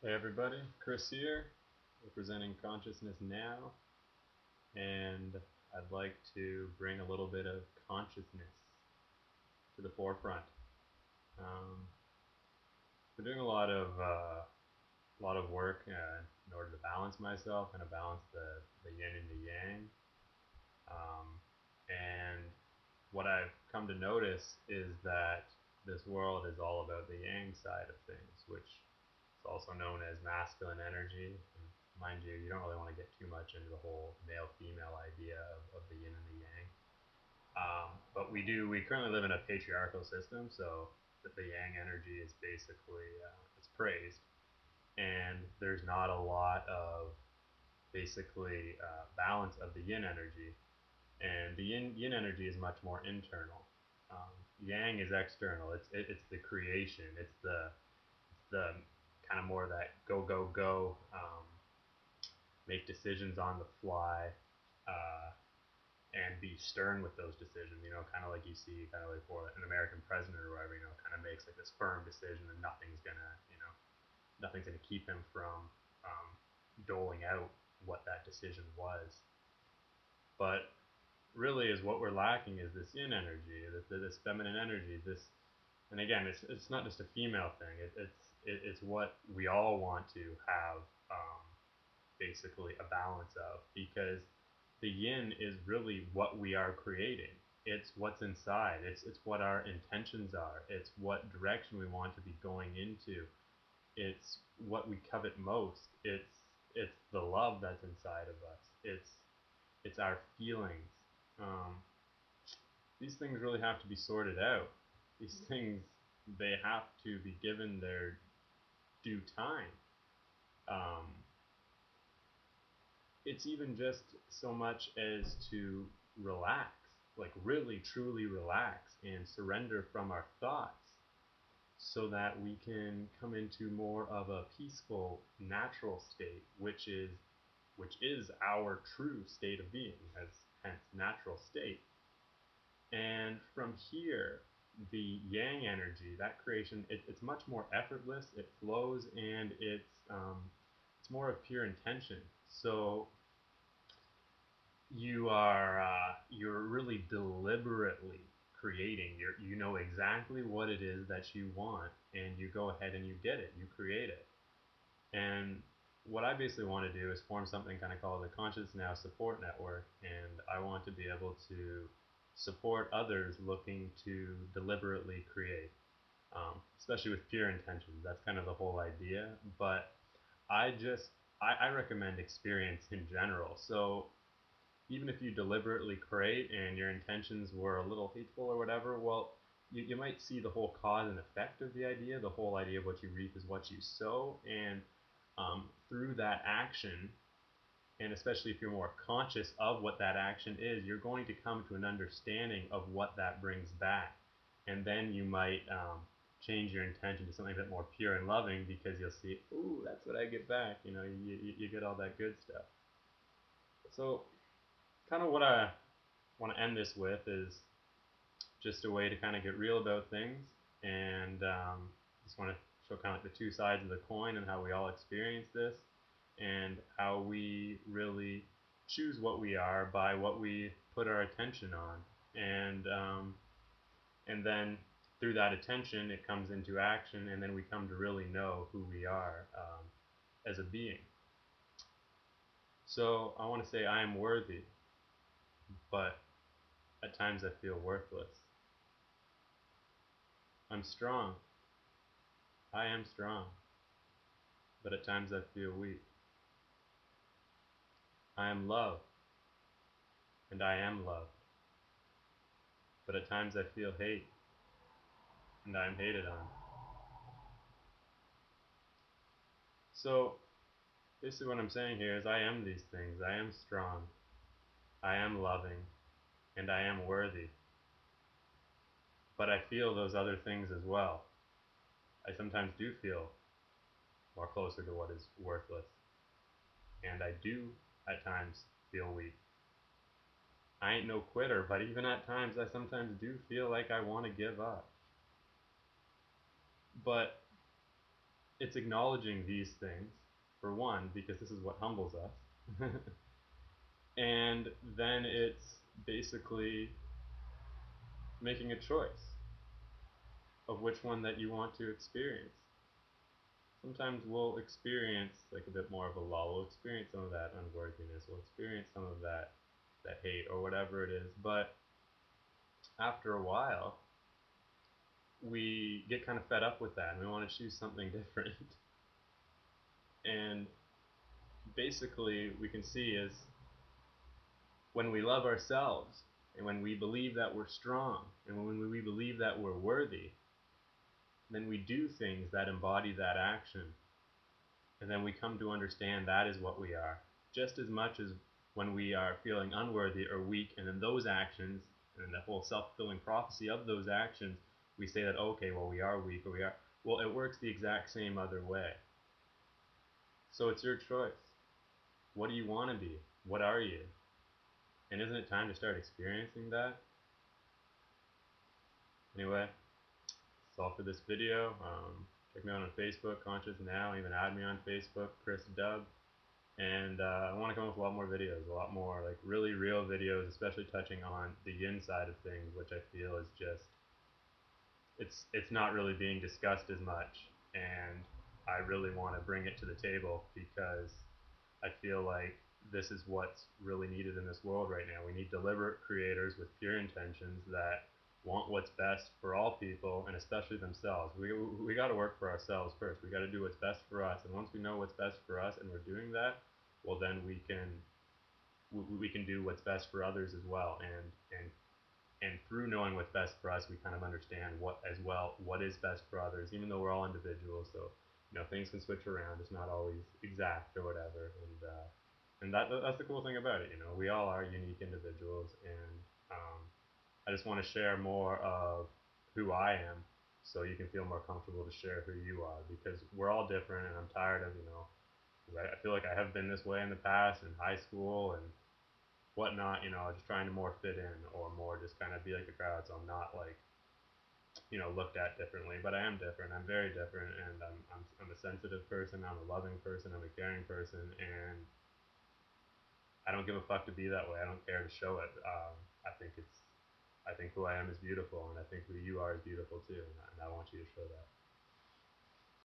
Hey everybody, Chris here, representing Consciousness Now, and I'd like to bring a little bit of consciousness to the forefront. Um, I've been doing a lot of work in order to balance myself, kind of balance the yin and the yang. And what I've come to notice is that this world is all about the yang side of things, which is also known as masculine energy. And mind you, you don't really want to get too much into the whole male-female idea of the yin and the yang. But we currently live in a patriarchal system, so that the yang energy is basically it's praised, and there's not a lot of basically balance of the yin energy, and the yin energy is much more internal. Yang is external. It's the creation. It's the kind of more that go go go, make decisions on the fly, uh, and be stern with those decisions. Kind of like you see, kind of like for an American president or whatever. Kind of makes like this firm decision, and nothing's gonna keep him from doling out what that decision was. But really, is what we're lacking is this yin energy, this feminine energy. And again, it's not just a female thing. It's what we all want to have, basically a balance of, because the yin is really what we are creating. It's what's inside. It's what our intentions are. It's what direction we want to be going into. It's what we covet most. It's the love that's inside of us. It's our feelings. Um, these things really have to be sorted out. These things, they have to be given their due time. Um, it's even just so much as to relax, like really truly relax and surrender from our thoughts, so that we can come into more of a peaceful, natural state, which is our true state of being, as hence natural state. And from here, the yang energy, that creation, it's much more effortless. It flows, and it's more of pure intention. So you're really deliberately creating. You know exactly what it is that you want, and you go ahead and you get it. You create it. And what I basically want to do is form something kind of called the Conscious Now Support Network, and I want to be able to support others looking to deliberately create, especially with pure intentions. That's kind of the whole idea. But I just I recommend experience in general. So even if you deliberately create and your intentions were a little hateful or whatever, well, you might see the whole cause and effect of the idea. The whole idea of what you reap is what you sow, and through that action, and especially if you're more conscious of what that action is, you're going to come to an understanding of what that brings back. And then you might change your intention to something a bit more pure and loving, because you'll see, ooh, that's what I get back. You get all that good stuff. So, kind of what I want to end this with is just a way to kind of get real about things, and just want to show kind of like the two sides of the coin and how we all experience this, and how we really choose what we are by what we put our attention on, and then through that attention it comes into action, and then we come to really know who we are, as a being. So I want to say I am worthy, but at times I feel worthless. I'm strong. I am strong, but at times I feel weak. I am love, and I am loved, but at times I feel hate, and I am hated on. So basically what I'm saying here is I am these things. I am strong, I am loving, and I am worthy, but I feel those other things as well. I sometimes do feel more closer to what is worthless, and I do at times feel weak. I ain't no quitter, but even at times I sometimes do feel like I want to give up. But it's acknowledging these things, for one, because this is what humbles us. And then it's basically making a choice of which one that you want to experience. Sometimes we'll experience like a bit more of a lull, we'll experience some of that unworthiness, we'll experience some of that hate or whatever it is, but after a while we get kind of fed up with that and we want to choose something different. And basically we can see is when we love ourselves and when we believe that we're strong and when we believe that we're worthy, then we do things that embody that action. And then we come to understand that is what we are. Just as much as when we are feeling unworthy or weak, and in those actions, and the whole self-fulfilling prophecy of those actions, we say that, okay, well, we are weak, or we are... Well, it works the exact same other way. So it's your choice. What do you want to be? What are you? And isn't it time to start experiencing that? Anyway, that's all for this video. Check me out on Facebook, Conscious Now. Even add me on Facebook, Chris Dub. And I want to come up with a lot more videos, a lot more like really real videos, especially touching on the yin side of things, which I feel is just it's not really being discussed as much. And I really want to bring it to the table because I feel like this is what's really needed in this world right now. We need deliberate creators with pure intentions that want what's best for all people and especially themselves. We got to work for ourselves first. We got to do what's best for us, and once we know what's best for us and we're doing that, well then we can do what's best for others as well. And through knowing what's best for us, we kind of understand what is best for others, even though we're all individuals. So things can switch around. It's not always exact or whatever. And that's the cool thing about it. We all are unique individuals, and I just want to share more of who I am so you can feel more comfortable to share who you are, because we're all different, and I'm tired of, I feel like I have been this way in the past in high school and whatnot, just trying to more fit in or more just kind of be like the crowd, so I'm not like, looked at differently. But I am different. I'm very different, and I'm a sensitive person, I'm a loving person, I'm a caring person, and I don't give a fuck to be that way. I don't care to show it. I think who I am is beautiful, and I think who you are is beautiful too, and I want you to show that.